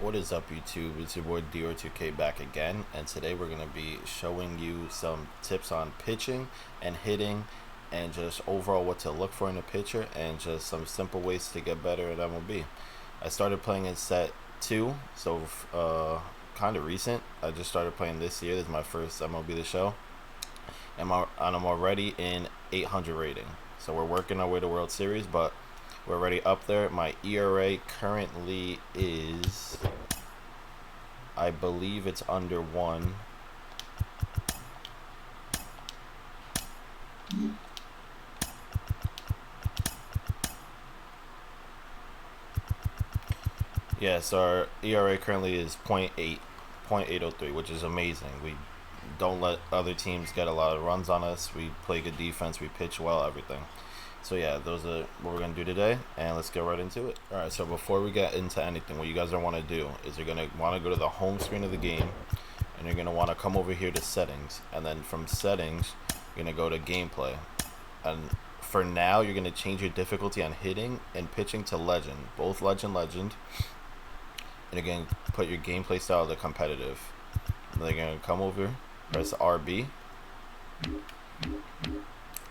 What is up, YouTube? It's your boy DIOR 2K back again, and today we're going to be showing you some tips on pitching and hitting and just overall what to look for in a pitcher and just some simple ways to get better at MLB. I started playing in set 2, so kind of recent. I just started playing this year. This is my first MLB The Show, and I'm already in 800 rating. So we're working our way to World Series, but we're already up there. My ERA currently is, I believe it's under 1. Yes, our ERA currently is 0.803, which is amazing. We don't let other teams get a lot of runs on us. We play good defense. We pitch well, everything. So yeah, those are what we're going to do today, and let's get right into it. Alright, so before we get into anything, what you guys are want to do is you're going to want to go to the home screen of the game, and you're going to want to come over here to settings, and then from settings, you're going to go to gameplay. And for now, you're going to change your difficulty on hitting and pitching to legend, both legend, and you're going to put your gameplay style to competitive. And then you're going to come over, press RB,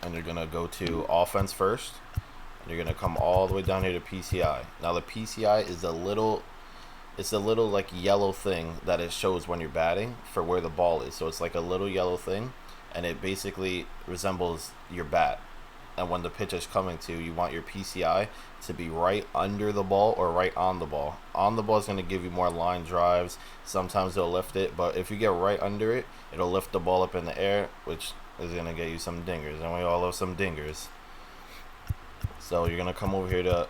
and you're gonna go to offense first, and you're gonna come all the way down here to PCI. Now the PCI is it's a little like yellow thing that it shows when you're batting for where the ball is. So it's like a little yellow thing, and it basically resembles your bat. And when the pitch is coming to, you want your PCI to be right under the ball or right on the ball. On the ball is going to give you more line drives. Sometimes it'll lift it, but if you get right under it, it'll lift the ball up in the air, which is going to get you some dingers. And we all love some dingers. So you're going to come over here to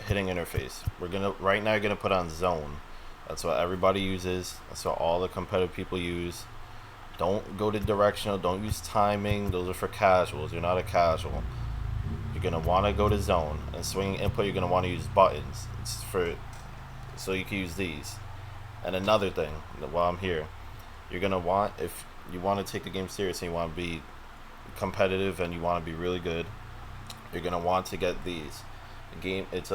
hitting interface. Right now you're going to put on zone. That's what everybody uses. That's what all the competitive people use. Don't go to directional. Don't use timing. Those are for casuals. You're not a casual. You're going to want to go to zone. And swinging input, you're going to want to use buttons. So you can use these. And another thing, while I'm here, you're going to want, if you want to take the game seriously, you want to be competitive and you want to be really good, you're going to want to get these. It's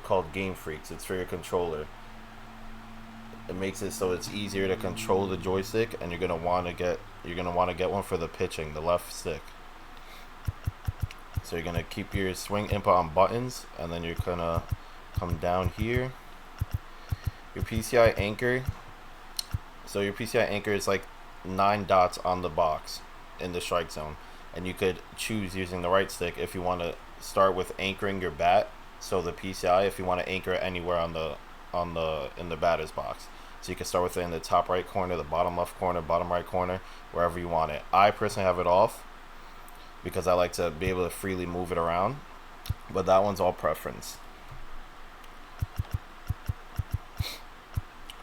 called Game Freaks. It's for your controller. It makes it so it's easier to control the joystick, and you're gonna want to get one for the pitching, the left stick. So you're gonna keep your swing input on buttons, and then you're gonna come down here. Your PCI anchor. So your PCI anchor is like 9 dots on the box in the strike zone, and you could choose using the right stick if you want to start with anchoring your bat. So the PCI, if you want to anchor it anywhere in the batter's box. So you can start with it in the top right corner, the bottom left corner, bottom right corner, wherever you want it. I personally have it off because I like to be able to freely move it around, but that one's all preference.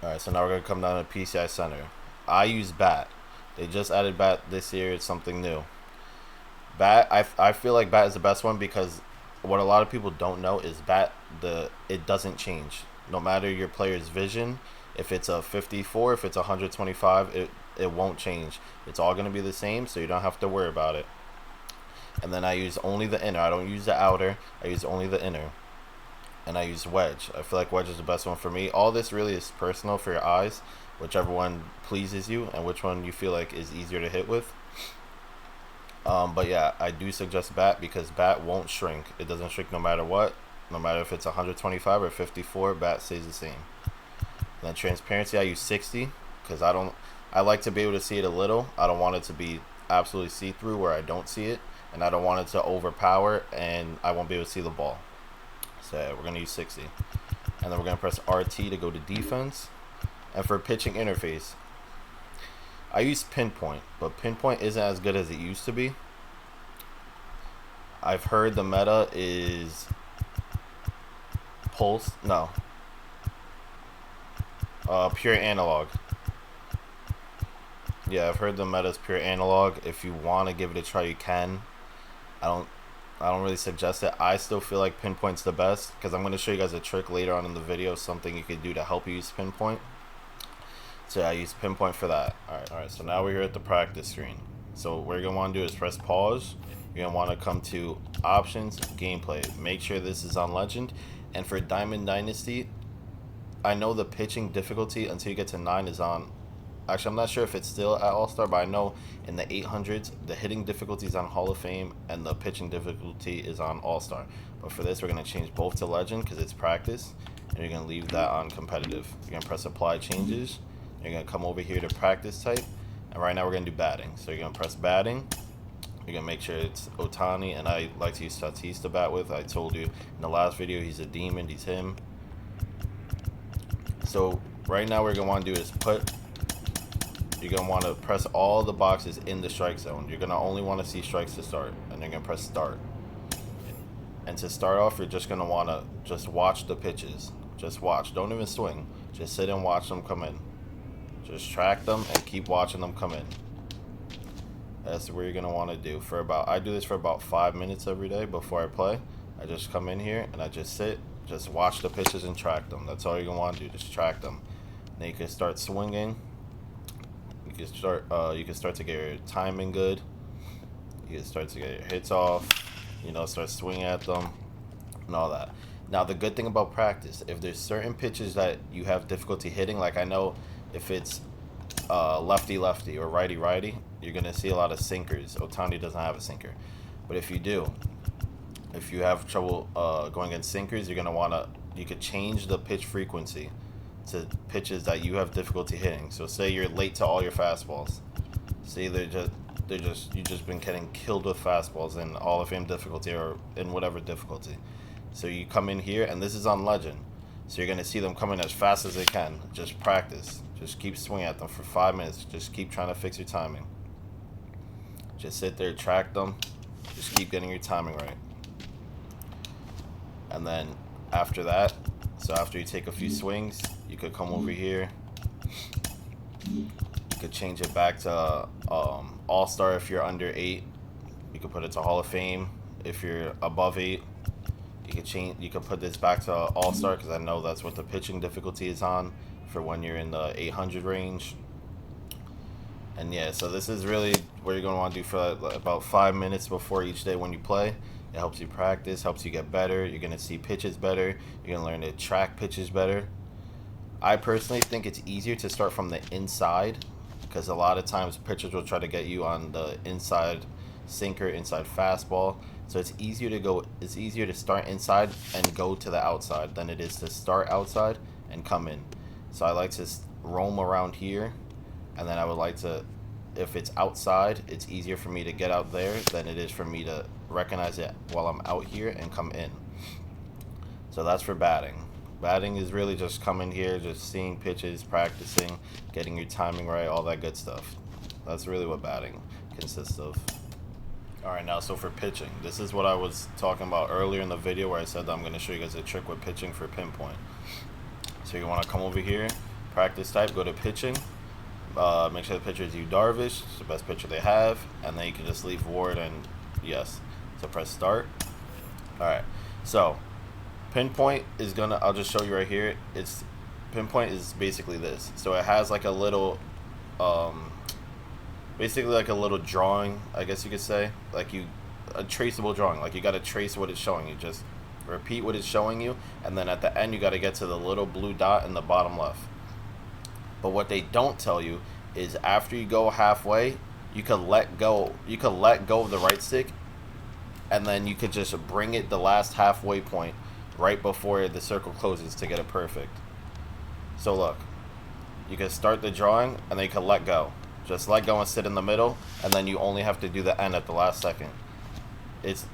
Alright, so now we're going to come down to PCI center. I use bat. They just added bat this year. It's something new. Bat, I feel like bat is the best one because what a lot of people don't know is bat, it doesn't change. No matter your player's vision, if it's a 54, if it's 125, it won't change. It's all going to be the same, so you don't have to worry about it. And then I use only the inner. I don't use the outer. I use only the inner. And I use wedge. I feel like wedge is the best one for me. All this really is personal for your eyes, whichever one pleases you and which one you feel like is easier to hit with. But yeah, I do suggest bat because bat won't shrink. It doesn't shrink no matter what. No matter if it's 125 or 54, bat stays the same. And then transparency, I use 60 because I like to be able to see it a little. I don't want it to be absolutely see-through where I don't see it, and I don't want it to overpower and I won't be able to see the ball. So yeah, we're going to use 60. And then we're going to press RT to go to defense. And for pitching interface, I use pinpoint, but pinpoint isn't as good as it used to be. I've heard the meta is pulse, no, pure analog. Yeah, I've heard the meta is pure analog. If you want to give it a try, you can. I don't really suggest it. I still feel like pinpoint's the best because I'm going to show you guys a trick later on in the video, something you could do to help you use pinpoint. So I use pinpoint for that. Alright, so now we're here at the practice screen. So what you're going to want to do is press pause. You're going to want to come to options, gameplay. Make sure this is on legend. And for Diamond Dynasty, I know the pitching difficulty until you get to 9 is on. Actually, I'm not sure if it's still at All Star, but I know in the 800s the hitting difficulty is on Hall of Fame and the pitching difficulty is on All Star. But for this, we're gonna change both to Legend because it's practice, and you're gonna leave that on competitive. You're gonna press Apply Changes. You're gonna come over here to Practice Type, and right now we're gonna do Batting. So you're gonna press Batting. You're gonna make sure it's Ohtani, and I like to use Tatis to bat with. I told you in the last video he's a demon. He's him. So right now what we're gonna want to do is you're gonna want to press all the boxes in the strike zone. You're gonna only want to see strikes to start, and you're gonna press Start. And to start off, you're just gonna want to just watch the pitches. Just watch. Don't even swing. Just sit and watch them come in. Just track them and keep watching them come in. That's what you're gonna want to do for about. I do this for about 5 minutes every day before I play. I just come in here and I just sit, just watch the pitches and track them. That's all you're gonna want to do. Just track them. Then you can start swinging. You can start to get your timing good. You can start to get your hits off. You know, start swinging at them and all that. Now, the good thing about practice, if there's certain pitches that you have difficulty hitting, like I know if it's lefty-lefty or righty-righty, you're going to see a lot of sinkers. Ohtani doesn't have a sinker. But if you do, if you have trouble going against sinkers, you're going to want to, you could change the pitch frequency to pitches that you have difficulty hitting. So say you're late to all your fastballs. Say you've just been getting killed with fastballs in Hall of Fame difficulty or in whatever difficulty. So you come in here, and this is on Legend. So you're going to see them coming as fast as they can. Just practice. Just keep swinging at them for 5 minutes. Just keep trying to fix your timing. Just sit there, track them. Just keep getting your timing right. And then after that, so after you take a few swings, you could come over here. You could change it back to All-Star if you're under 8. You could put it to Hall of Fame if you're above 8. You could put this back to All-Star because I know that's what the pitching difficulty is on for when you're in the 800 range. And yeah, so this is really what you're going to want to do for about 5 minutes before each day when you play. It helps you practice, helps you get better. You're going to see pitches better. You're going to learn to track pitches better. I personally think it's easier to start from the inside because a lot of times pitchers will try to get you on the inside sinker, inside fastball. So it's easier to start inside and go to the outside than it is to start outside and come in. So I like to roam around here, and then I would like to, if it's outside, it's easier for me to get out there than it is for me to recognize it while I'm out here and come in. So that's for batting. Batting is really just coming here, just seeing pitches, practicing, getting your timing right, all that good stuff. That's really what batting consists of. Alright, now so for pitching, this is what I was talking about earlier in the video where I said that I'm going to show you guys a trick with pitching for pinpoint. So you want to come over here, Practice Type, go to pitching, make sure the pitcher is Yu Darvish, it's the best pitcher they have, and then you can just leave Ward and yes. So press Start. Alright, so pinpoint is I'll just show you right here. Pinpoint is basically this. So it has like a little basically like a little drawing, I guess you could say, like a traceable drawing. Like you got to trace what it's showing you. Just repeat what it's showing you, and then at the end you got to get to the little blue dot in the bottom left. But what they don't tell you is after you go halfway, you could let go. You could let go of the right stick, and then you could just bring it the last halfway point right before the circle closes to get it perfect. So look, you can start the drawing, and then you can let go. Just let go and sit in the middle, and then you only have to do the end at the last second. It's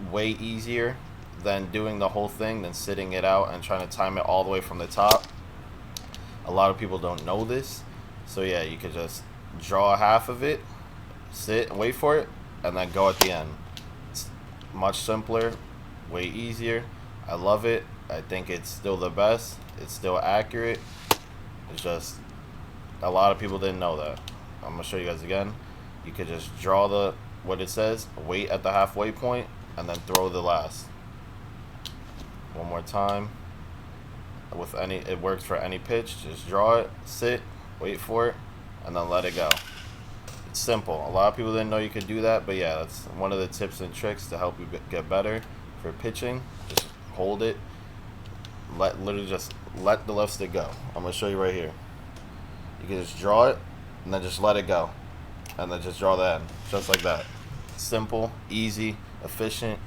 way easier than doing the whole thing, than sitting it out and trying to time it all the way from the top. A lot of people don't know this. So yeah, you could just draw half of it, sit and wait for it, and then go at the end. It's much simpler, way easier. I love it. I think it's still the best. It's still accurate. It's just a lot of people didn't know that. I'm gonna show you guys again. You could just draw what it says, wait at the halfway point, and then throw the last. One more time. It works for any pitch. Just draw it, sit, wait for it, and then let it go. It's simple. A lot of people didn't know you could do that, but yeah, that's one of the tips and tricks to help you get better for pitching. Just hold it, Literally just let the left stick go. I'm gonna show you right here. You can just draw it and then just let it go, and then just draw the end, just like that. Simple, easy, efficient.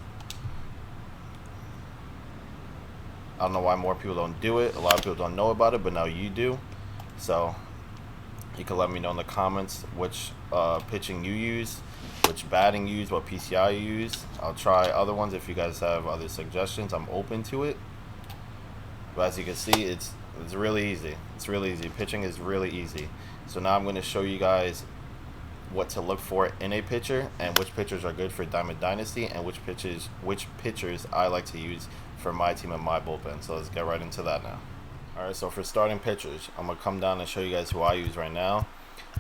I don't know why more people don't do it. A lot of people don't know about it, but now you do. So you can let me know in the comments which pitching you use, which batting you use, what PCI you use. I'll try other ones if you guys have other suggestions. I'm open to it. But as you can see, it's really easy. It's really easy. Pitching is really easy. So now I'm going to show you guys what to look for in a pitcher and which pitchers are good for Diamond Dynasty and which pitchers I like to use for my team and my bullpen. So let's get right into that now. Alright, so for starting pitchers, I'm going to come down and show you guys who I use right now.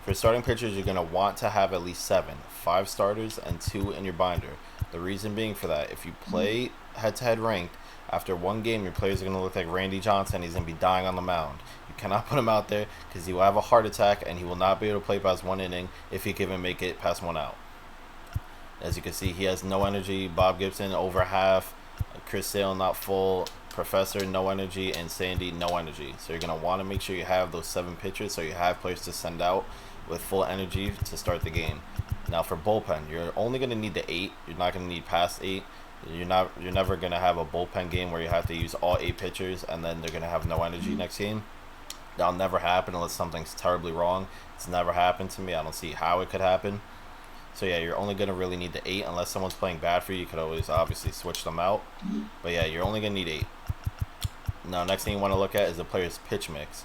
For starting pitchers, you're going to want to have at least 5 starters and 2 in your binder. The reason being for that, if you play head-to-head ranked, after one game, your players are going to look like Randy Johnson. He's going to be dying on the mound. You cannot put him out there because he will have a heart attack and he will not be able to play past 1 inning if he can even make it past 1 out. As you can see, he has no energy. Bob Gibson, over half. Chris Sale, not full. Professor, no energy. And Sandy, no energy. So you're going to want to make sure you have those 7 pitchers so you have players to send out with full energy to start the game. Now for bullpen, you're only going to need the 8. You're not going to need past 8. You're never going to have a bullpen game where you have to use all 8 pitchers and then they're going to have no energy next game. That'll never happen unless something's terribly wrong. It's never happened to me. I don't see how it could happen. So yeah, you're only going to really need the 8 unless someone's playing bad for you. You could always obviously switch them out. But yeah, you're only going to need 8. Now, next thing you want to look at is the player's pitch mix.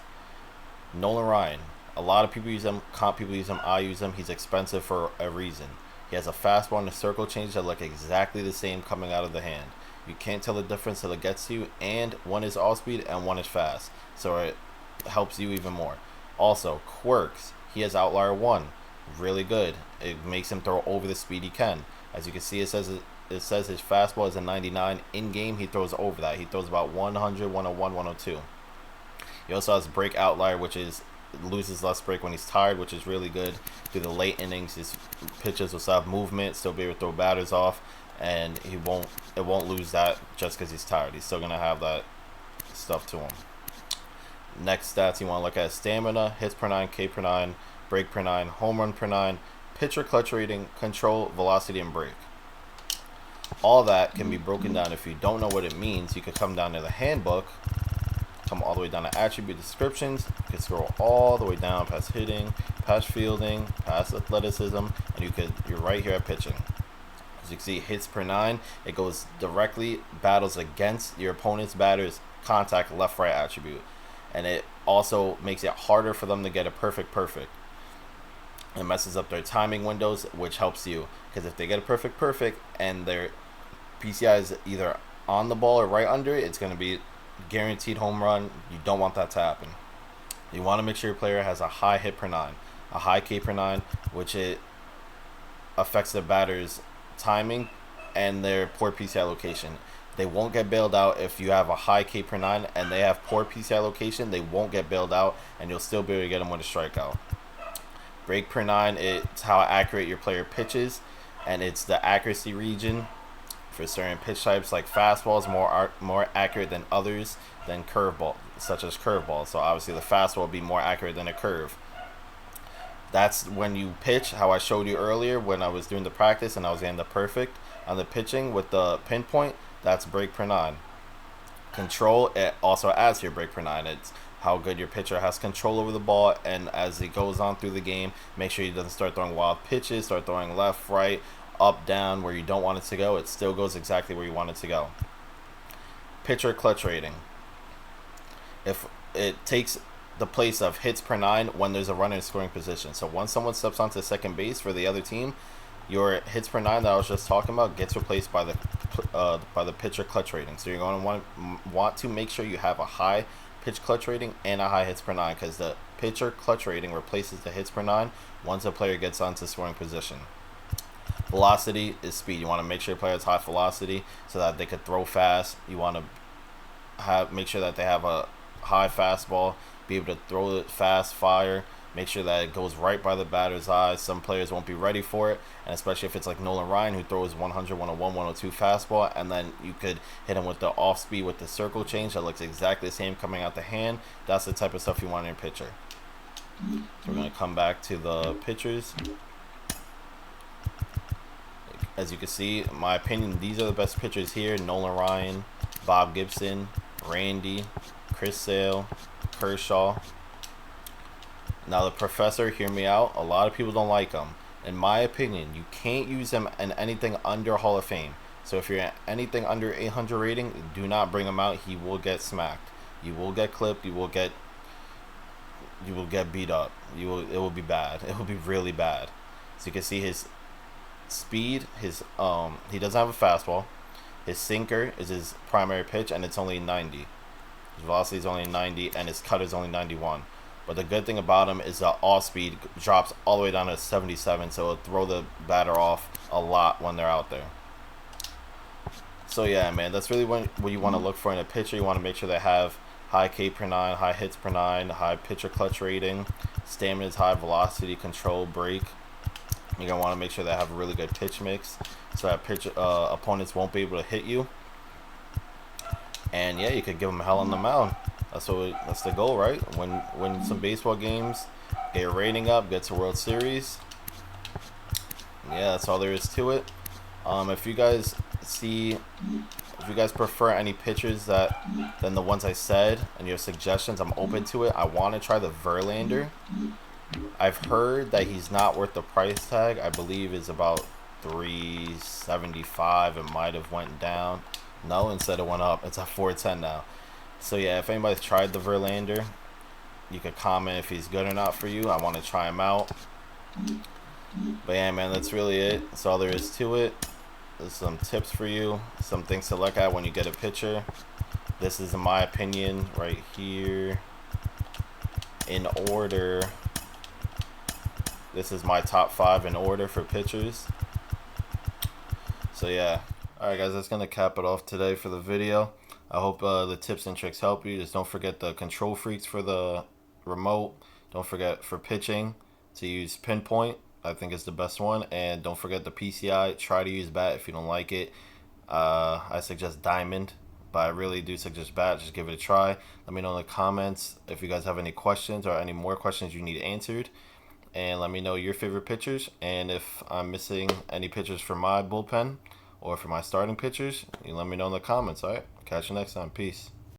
Nolan Ryan. A lot of people use him. Comp people use him. I use him. He's expensive for a reason. He has a fastball and a circle change that look exactly the same coming out of the hand. You can't tell the difference till it gets to you, and one is all speed and one is fast. So it helps you even more. Also, quirks. He has outlier 1. Really good. It makes him throw over the speed he can. As you can see, it says his fastball is a 99. In game, he throws over that. He throws about 100, 101, 102. He also has break outlier, which is loses less break when he's tired, which is really good. Through the late innings, his pitches will still have movement, still be able to throw batters off, and it won't lose that just because he's tired. He's still gonna have that stuff to him. Next stats you want to look at: stamina, hits per 9, K per 9, break per 9, home run per 9, pitcher clutch rating, control, velocity, and break. All that can be broken down. If you don't know what it means, you could come down to the handbook, come all the way down to attribute descriptions. You can scroll all the way down past hitting, past fielding, past athleticism, and you're right here at pitching. As you can see, hits per 9, it goes directly battles against your opponent's batter's contact left-right attribute, and it also makes it harder for them to get a perfect. It messes up their timing windows, which helps you, because if they get a perfect and their PCI is either on the ball or right under it, it's going to be guaranteed home run. You don't want that to happen. You want to make sure your player has a high hit per 9, a high K per 9, which it affects the batter's timing and their poor PCI location. They won't get bailed out if you have a high K per 9 and they have poor PCI location. They won't get bailed out, and you'll still be able to get them with a strikeout. Break per 9, it's how accurate your player pitches, and it's the accuracy region for certain pitch types. Like fastballs more accurate than others, than curveball, such as curveball. So obviously the fastball will be more accurate than a curve. That's when you pitch, how I showed you earlier when I was doing the practice and I was getting the perfect on the pitching with the pinpoint. That's break per 9. Control, it also adds to your break per 9. It's how good your pitcher has control over the ball, and as he goes on through the game, make sure he doesn't start throwing wild pitches, start throwing left, right, up, down, where you don't want it to go. It still goes exactly where you want it to go. Pitcher clutch rating. If it takes the place of hits per 9 when there's a runner in scoring position. So once someone steps onto second base for the other team, your hits per 9 that I was just talking about gets replaced by the pitcher clutch rating. So you're going to want to make sure you have a high pitch clutch rating and a high hits per 9, because the pitcher clutch rating replaces the hits per 9 once a player gets onto scoring position. Velocity is speed. You want to make sure your player has high velocity so that they could throw fast. You want to make sure that they have a high fastball, be able to throw it fast, fire. Make sure that it goes right by the batter's eyes. Some players won't be ready for it, and especially if it's like Nolan Ryan, who throws 100, 101, 102 fastball, and then you could hit him with the off speed with the circle change that looks exactly the same coming out the hand. That's the type of stuff you want in your pitcher. So we're going to come back to the pitchers. As you can see, in my opinion, these are the best pitchers here. Nolan Ryan, Bob Gibson, Randy, Chris Sale, Kershaw. Now the professor, hear me out. A lot of people don't like him. In my opinion, you can't use him in anything under Hall of Fame. So if you're anything under 800 rating, do not bring him out. He will get smacked. You will get clipped. You will get beat up. It will be bad. It will be really bad. So you can see his speed. He doesn't have a fastball. His sinker is his primary pitch, and it's only 90. His velocity is only 90, and his cut is only 91. But the good thing about him is the off speed drops all the way down to 77, so it'll throw the batter off a lot when they're out there. So yeah, man, that's really what you want to look for in a pitcher. You want to make sure they have high K per 9, high hits per 9, high pitcher clutch rating, stamina is high, velocity, control, break. You're going to want to make sure they have a really good pitch mix so that opponents won't be able to hit you. And yeah, you could give them hell on the mound. That's the goal, right? Win some baseball games, get your rating up, get to World Series. Yeah, that's all there is to it. If you guys prefer any pitchers than the ones I said and your suggestions, I'm open to it. I want to try the Verlander. I've heard that he's not worth the price tag. I believe is about $375. It might have went down. No, instead it went up. It's at $410 now. So yeah, if anybody's tried the Verlander, you could comment if he's good or not for you. I want to try him out. But yeah, man, that's really it. That's all there is to it. There's some tips for you, some things to look at when you get a pitcher. This is, in my opinion, right here in order. This is my top 5 in order for pitchers. So yeah. Alright guys, that's going to cap it off today for the video. I hope the tips and tricks help you. Just don't forget the control freaks for the remote. Don't forget for pitching to use pinpoint. I think it's the best one. And don't forget the PCI. Try to use bat if you don't like it. I suggest diamond, but I really do suggest bat. Just give it a try. Let me know in the comments if you guys have any questions or any more questions you need answered. And let me know your favorite pitchers. And if I'm missing any pitchers for my bullpen or for my starting pitchers, you let me know in the comments. All right, catch you next time. Peace.